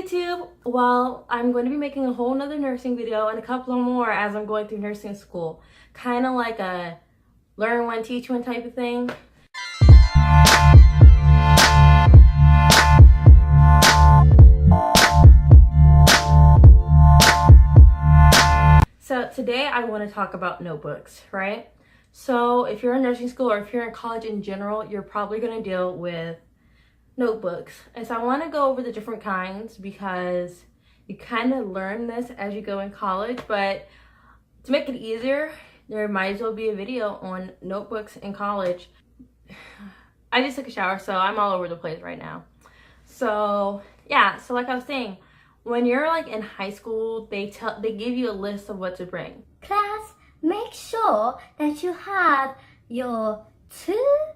YouTube. Well, I'm going to be making a whole nother nursing video and a couple more as I'm going through nursing school. Kind of like a learn one, teach one type of thing. So today I want to talk about notebooks, right? So if you're in nursing school or if you're in college in general, you're probably going to deal with notebooks. And so I want to go over the different kinds because you kind of learn this as you go in college, but to make it easier, there might as well be a video on notebooks in college. I just took a shower, so I'm all over the place right now. So yeah, so like I was saying, when you're like in high school, they give you a list of what to bring. Class, make sure that you have your two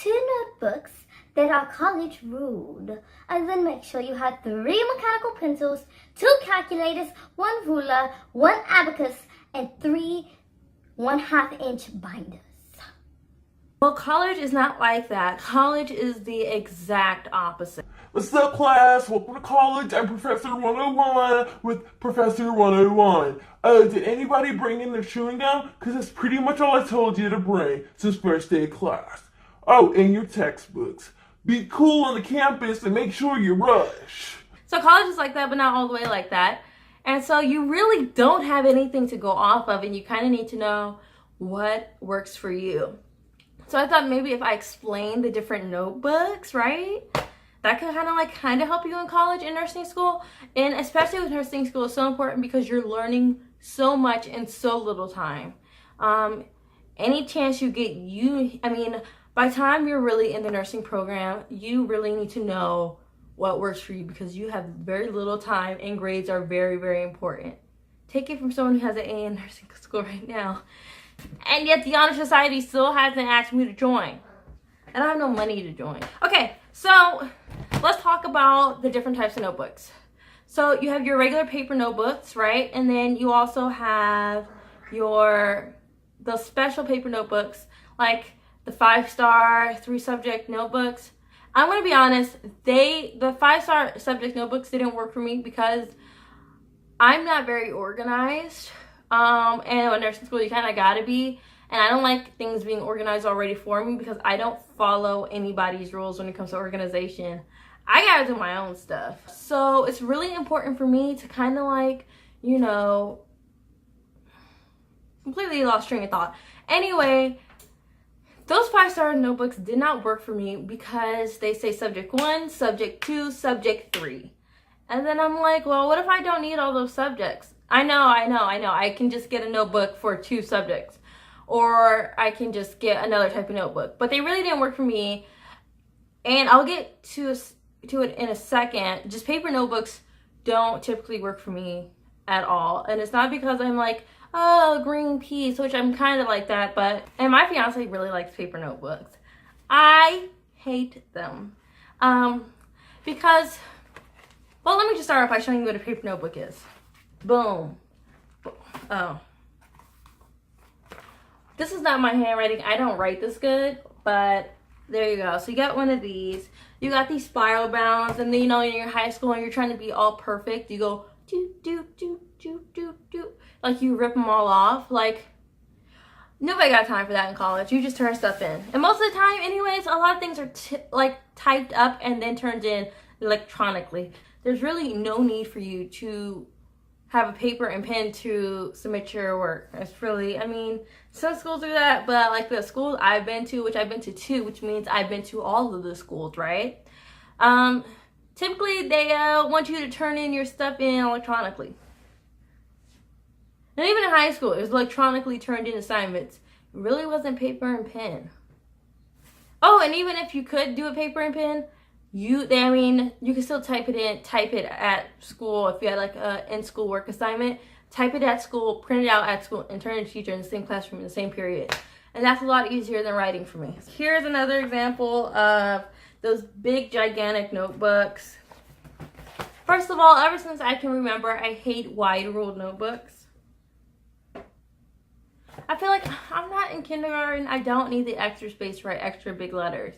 notebooks that are college ruled, and then make sure you have 3 mechanical pencils, 2 calculators, 1 ruler, 1 abacus, and 3 1/2-inch binders. Well, college is not like that. College is the exact opposite. What's up, class? Welcome to college. I'm Professor 101 with Professor 101. Did anybody bring in their chewing gum? Because that's pretty much all I told you to bring since first day of class. Oh, and your textbooks. Be cool on the campus and make sure you rush. So college is like that, but not all the way like that. And so you really don't have anything to go off of, and you kind of need to know what works for you. So I thought maybe if I explained the different notebooks, right? That could kind of help you in college and nursing school. And especially with nursing school, it's so important because you're learning so much in so little time. Any chance you get, by the time you're really in the nursing program, you really need to know what works for you because you have very little time and grades are very, very important. Take it from someone who has an A in nursing school right now. And yet the Honor Society still hasn't asked me to join. And I have no money to join. Okay, so let's talk about the different types of notebooks. So you have your regular paper notebooks, right? And then you also have the special paper notebooks, like the 5-star 3-subject notebooks. I'm gonna be honest, the 5-star subject notebooks didn't work for me because I'm not very organized. And in nursing school, you kind of gotta be. And I don't like things being organized already for me because I don't follow anybody's rules when it comes to organization. I gotta do my own stuff. So it's really important for me to kind of completely lost train of thought. Anyway, those 5-star notebooks did not work for me because they say subject 1, subject 2, subject 3. And then I'm like, well, what if I don't need all those subjects? I know. I can just get a notebook for 2 subjects. Or I can just get another type of notebook. But they really didn't work for me. And I'll get to it in a second. Just paper notebooks don't typically work for me at all. And it's not because I'm like, oh, green peas, which I'm kind of like that. And my fiance really likes paper notebooks. I hate them. Because, well, let me just start off by showing you what a paper notebook is. Boom. Oh. This is not my handwriting. I don't write this good, but there you go. So you got one of these. You got these spiral bounds, and then, in your high school and you're trying to be all perfect, you go do, do, do, do, do, do. Like you rip them all off. Like, nobody got time for that in college. You just turn stuff in. And most of the time, anyways, a lot of things are typed up and then turned in electronically. There's really no need for you to have a paper and pen to submit your work. It's really, some schools do that, but like the schools I've been to, which I've been to 2, which means I've been to all of the schools, right? Typically they want you to turn in your stuff in electronically. And even in high school, it was electronically turned in assignments. It really wasn't paper and pen. Oh, and even if you could do a paper and pen, you can still type it at school. If you had like a in-school work assignment, type it at school, print it out at school, and turn it to the teacher in the same classroom in the same period. And that's a lot easier than writing for me. Here's another example of those big, gigantic notebooks. First of all, ever since I can remember, I hate wide-ruled notebooks. I feel like I'm not in kindergarten. I don't need the extra space to write extra big letters.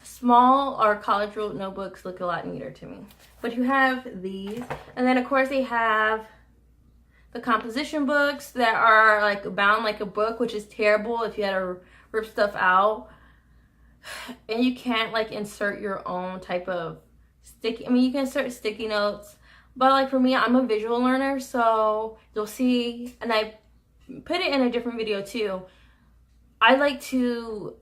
Small or college ruled notebooks look a lot neater to me. But you have these, and then of course they have the composition books that are like bound like a book, which is terrible if you had to rip stuff out. And you can't like insert your own type of sticky, I mean you can insert sticky notes, but like for me, I'm a visual learner, so you'll see, and I put it in a different video too, I like to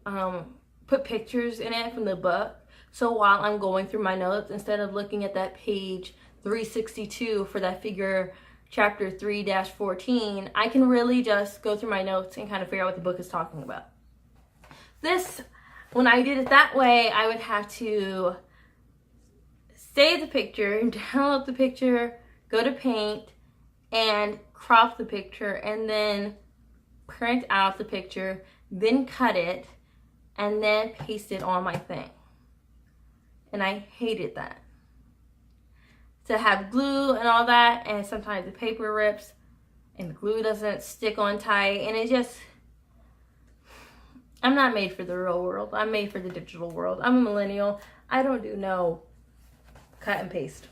put pictures in it from the book, so while I'm going through my notes, instead of looking at that page 362 for that figure chapter 3-14, I can really just go through my notes and kind of figure out what the book is talking about. This, when I did it that way, I would have to save the picture, download the picture, go to Paint, and crop the picture, and then print out the picture, then cut it, and then paste it on my thing. And I hated that. To have glue and all that, and sometimes the paper rips, and the glue doesn't stick on tight, and it just, I'm not made for the real world. I'm made for the digital world. I'm a millennial. I don't do no cut and paste.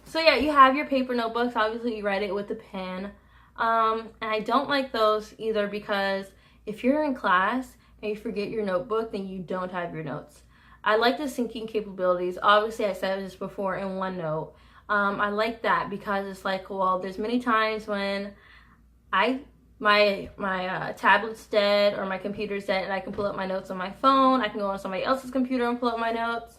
So yeah, you have your paper notebooks. Obviously you write it with a pen. And I don't like those either, because if you're in class and you forget your notebook, then you don't have your notes. I like the syncing capabilities. Obviously I said this before in OneNote. I like that because it's like, well, there's many times when my tablet's dead or my computer's dead, and I can pull up my notes on my phone. I can go on somebody else's computer and pull up my notes.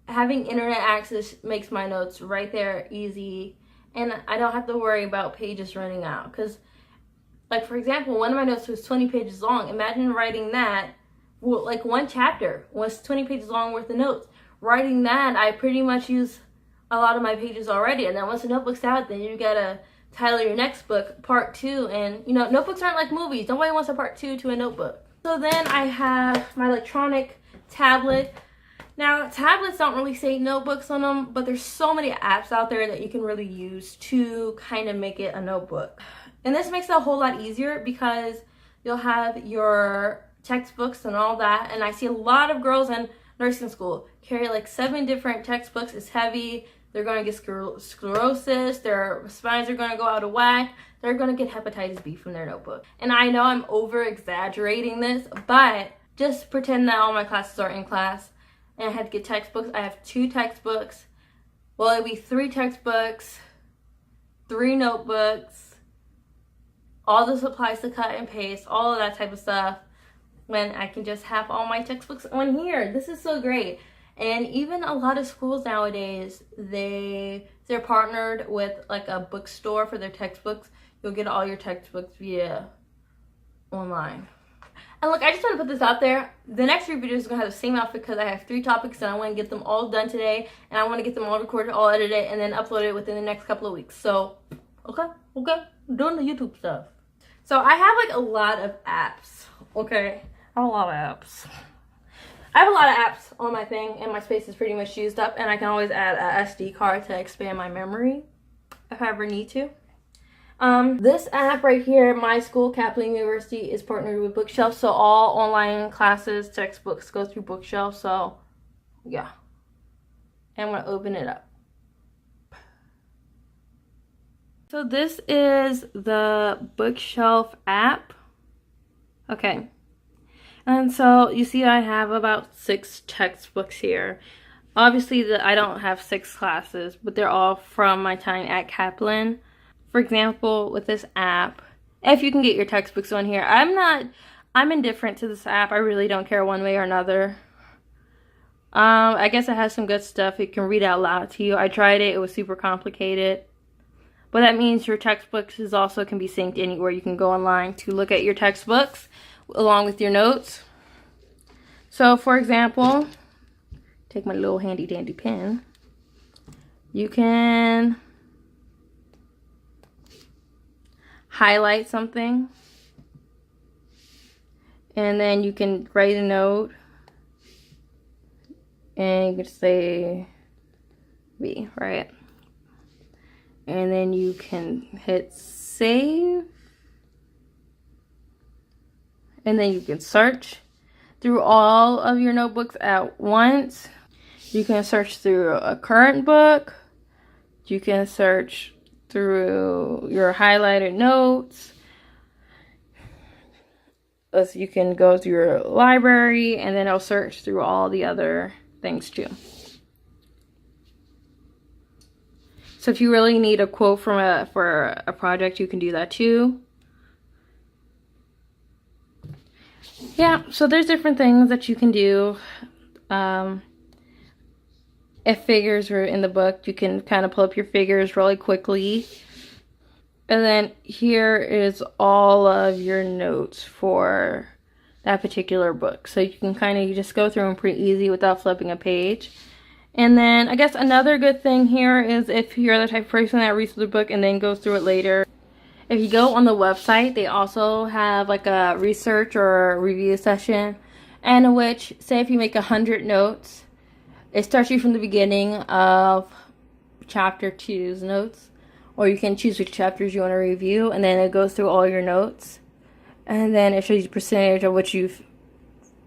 Having internet access makes my notes right there easy, and I don't have to worry about pages running out. Because, like, for example, one of my notes was 20 pages long. Imagine writing that, well, like one chapter was 20 pages long worth of notes. Writing that, I pretty much use a lot of my pages already, and then once the notebook's out, then you gotta title your next book part 2, and you know, notebooks aren't like movies. Nobody wants a part 2 to a notebook. So then I have my electronic tablet. Now, tablets don't really say notebooks on them, but there's so many apps out there that you can really use to kind of make it a notebook. And this makes it a whole lot easier because you'll have your textbooks and all that. And I see a lot of girls in nursing school carry like 7 different textbooks. It's heavy. They're going to get sclerosis. Their spines are going to go out of whack. They're going to get hepatitis B from their notebook. And I know I'm over exaggerating this, but just pretend that all my classes are in class. And I had to get textbooks. I have 2 textbooks. Well, it'd be 3 textbooks, 3 notebooks, all the supplies to cut and paste, all of that type of stuff, when I can just have all my textbooks on here. This is so great. And even a lot of schools nowadays, they're partnered with like a bookstore for their textbooks. You'll get all your textbooks via online. And look, I just want to put this out there. The next 3 videos are going to have the same outfit because I have 3 topics and I want to get them all done today. And I want to get them all recorded, all edited, and then uploaded within the next couple of weeks. So, okay, I'm doing the YouTube stuff. So I have like a lot of apps, okay? I have a lot of apps. I have a lot of apps on my thing, and my space is pretty much used up. And I can always add a SD card to expand my memory if I ever need to. This app right here, my school, Kaplan University, is partnered with Bookshelf, so all online classes, textbooks go through Bookshelf, so yeah. And I'm going to open it up. So this is the Bookshelf app. Okay. And so you see I have about 6 textbooks here. Obviously I don't have 6 classes, but they're all from my time at Kaplan. For example, with this app, if you can get your textbooks on here, I'm indifferent to this app. I really don't care one way or another. I guess it has some good stuff. It can read out loud to you. I tried it. It was super complicated. But that means your textbooks also can be synced anywhere. You can go online to look at your textbooks along with your notes. So, for example, take my little handy dandy pen. You can highlight something, and then you can write a note, and you can say B, right? And then you can hit save, and then you can search. through all of your notebooks at once. You can search through a current book. You can search through your highlighted notes. You can go through your library, and then it'll search through all the other things too. So if you really need a quote for a project, you can do that too. Yeah, so there's different things that you can do. If figures are in the book, you can kind of pull up your figures really quickly. And then here is all of your notes for that particular book. So you can kind of just go through them pretty easy without flipping a page. And then I guess another good thing here is if you're the type of person that reads through the book and then goes through it later. If you go on the website, they also have like a research or a review session, in which, say if you make 100 notes, it starts you from the beginning of chapter 2's notes, or you can choose which chapters you want to review, and then it goes through all your notes, and then it shows you the percentage of what you've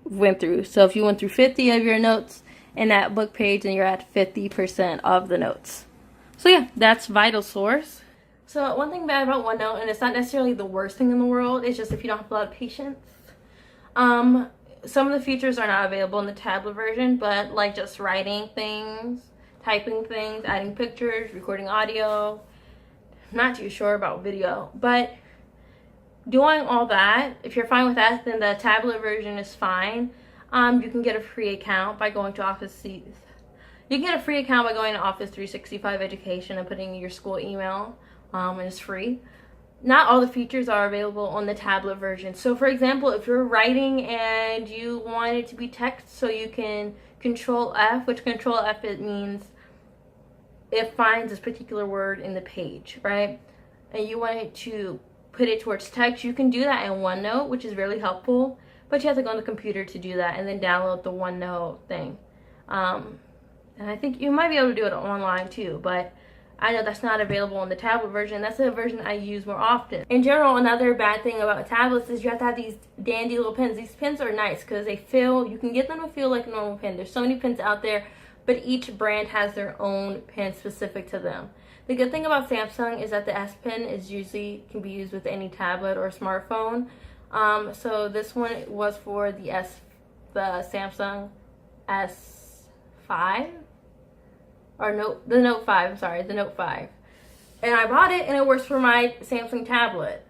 went through. So if you went through 50 of your notes in that book page, then you're at 50% of the notes. So yeah, that's VitalSource. So one thing bad about OneNote, and it's not necessarily the worst thing in the world, it's just if you don't have a lot of patience. Some of the features are not available in the tablet version, but like just writing things, typing things, adding pictures, recording audio. I'm not too sure about video, but doing all that, if you're fine with that, then the tablet version is fine. You can get a free account by going to Office. You can get a free account by going to Office 365 Education and putting in your school email, and it's free. Not all the features are available on the tablet version. So for example, if you're writing and you want it to be text, so you can Control F, which Control F, it means it finds this particular word in the page, right? And you want it to put it towards text, you can do that in OneNote, which is really helpful, but you have to go on the computer to do that and then download the OneNote thing. And I think you might be able to do it online too, but I know that's not available on the tablet version. That's the version I use more often. In general, another bad thing about tablets is you have to have these dandy little pens. These pens are nice because they feel, you can get them to feel like a normal pen. There's so many pens out there, but each brand has their own pen specific to them. The good thing about Samsung is that the S Pen is usually can be used with any tablet or smartphone. So this one was for the Samsung S5. Or the Note 5, I'm sorry, the Note 5. And I bought it and it works for my Samsung tablet.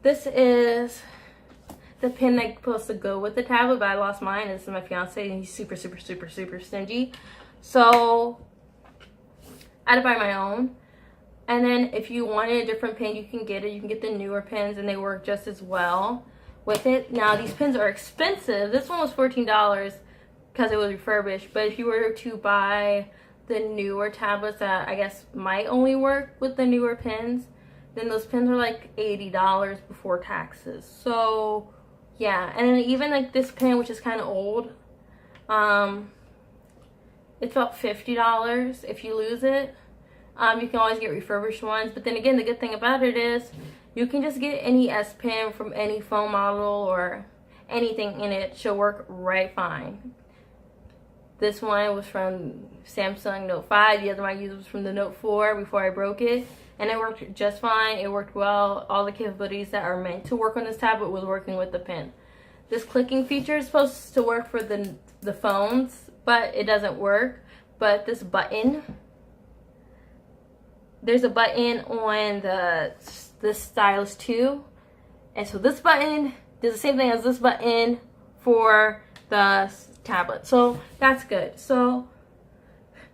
This is the pen that's supposed to go with the tablet, but I lost mine. This is my fiance and he's super stingy. So I had to buy my own. And then if you wanted a different pen, you can get it. You can get the newer pens and they work just as well with it. Now these pens are expensive. This one was $14 because it was refurbished. But if you were to buy the newer tablets that I guess might only work with the newer pens, then those pens are like $80 before taxes. So yeah, and then even like this pen, which is kind of old, it's about $50 if you lose it. You can always get refurbished ones, but then again, the good thing about it is you can just get any S Pen from any phone model or anything in it. She'll work right fine. This one was from Samsung Note 5. The other one I used was from the Note 4 before I broke it. And it worked just fine. It worked well. All the capabilities that are meant to work on this tablet was working with the pen. This clicking feature is supposed to work for the phones, but it doesn't work. But this button, there's a button on the stylus too. And so this button does the same thing as this button for the tablet, so that's good. So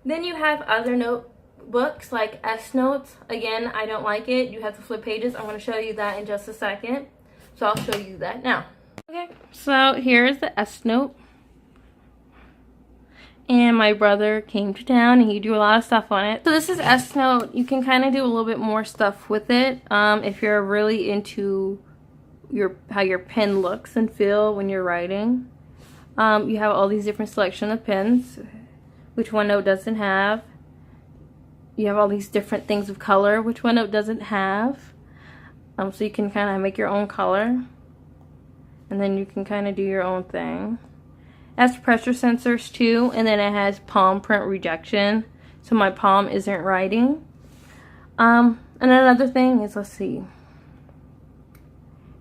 then you have other notebooks like S Notes. Again, I don't like it. You have to flip pages. I'm going to show you that in just a second, so I'll show you that now. Okay, so here's the S Note, and my brother came to town and he do a lot of stuff on it. So this is S Note. You can kind of do a little bit more stuff with it if you're really into how your pen looks and feel when you're writing. You have all these different selection of pens, which OneNote doesn't have. You have all these different things of color, which OneNote doesn't have. So you can kind of make your own color. And then you can kind of do your own thing. It has pressure sensors too, and then it has palm print rejection, so my palm isn't writing. And another thing is, let's see,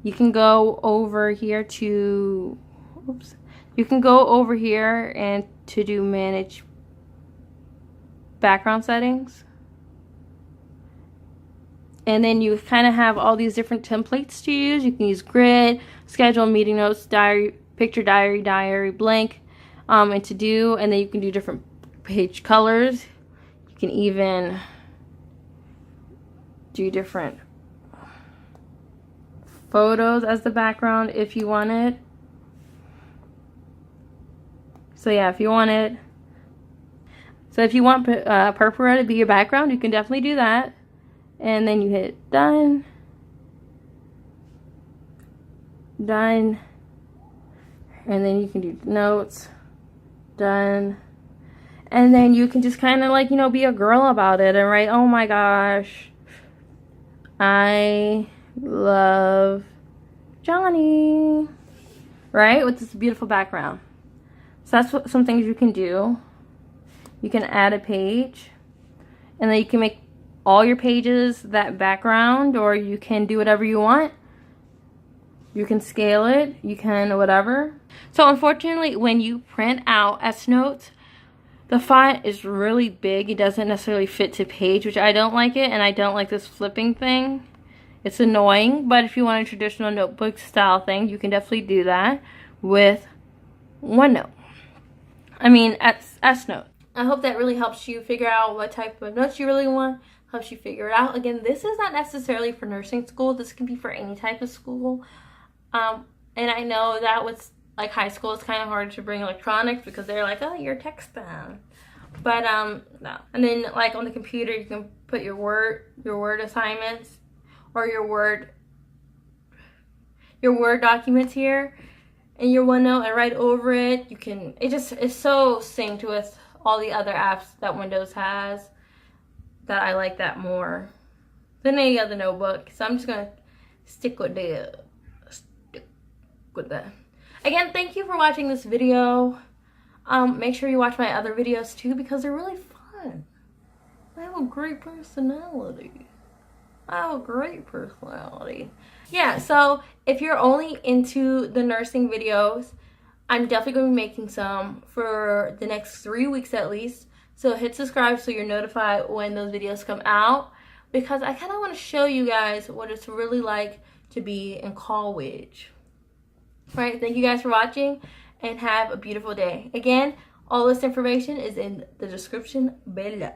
you can go over here to, oops, you can go over here and to do manage background settings. And then you kind of have all these different templates to use. You can use grid, schedule, meeting notes, diary, picture diary, blank, and to do. And then you can do different page colors. You can even do different photos as the background if you wanted. So yeah, if you want it. So if you want purpura to be your background, you can definitely do that. And then you hit done. Done. And then you can do notes. Done. And then you can just kind of like, you know, be a girl about it and write, oh my gosh, I love Johnny. Right? With this beautiful background. So that's some things you can do. You can add a page. And then you can make all your pages that background, or you can do whatever you want. You can scale it, you can whatever. So unfortunately, when you print out S notes, the font is really big. It doesn't necessarily fit to page, which I don't like it, and I don't like this flipping thing. It's annoying, but if you want a traditional notebook style thing, you can definitely do that with OneNote. I mean, S note. I hope that really helps you figure out what type of notes you really want. Helps you figure it out. Again, this is not necessarily for nursing school. This can be for any type of school. And I know that with like high school, it's kind of hard to bring electronics because they're like, oh, you're texting. But no. And then like on the computer, you can put your word assignments or your word documents here in your OneNote and write over it. You can. It's so synced with all the other apps that Windows has, that I like that more than any other notebook. So I'm just gonna stick with that. Again, thank you for watching this video. Make sure you watch my other videos too because they're really fun. I have a great personality. Yeah, so if you're only into the nursing videos, I'm definitely going to be making some for the next 3 weeks at least. So hit subscribe so you're notified when those videos come out, because I kind of want to show you guys what it's really like to be in college. Alright, thank you guys for watching and have a beautiful day. Again, all this information is in the description below.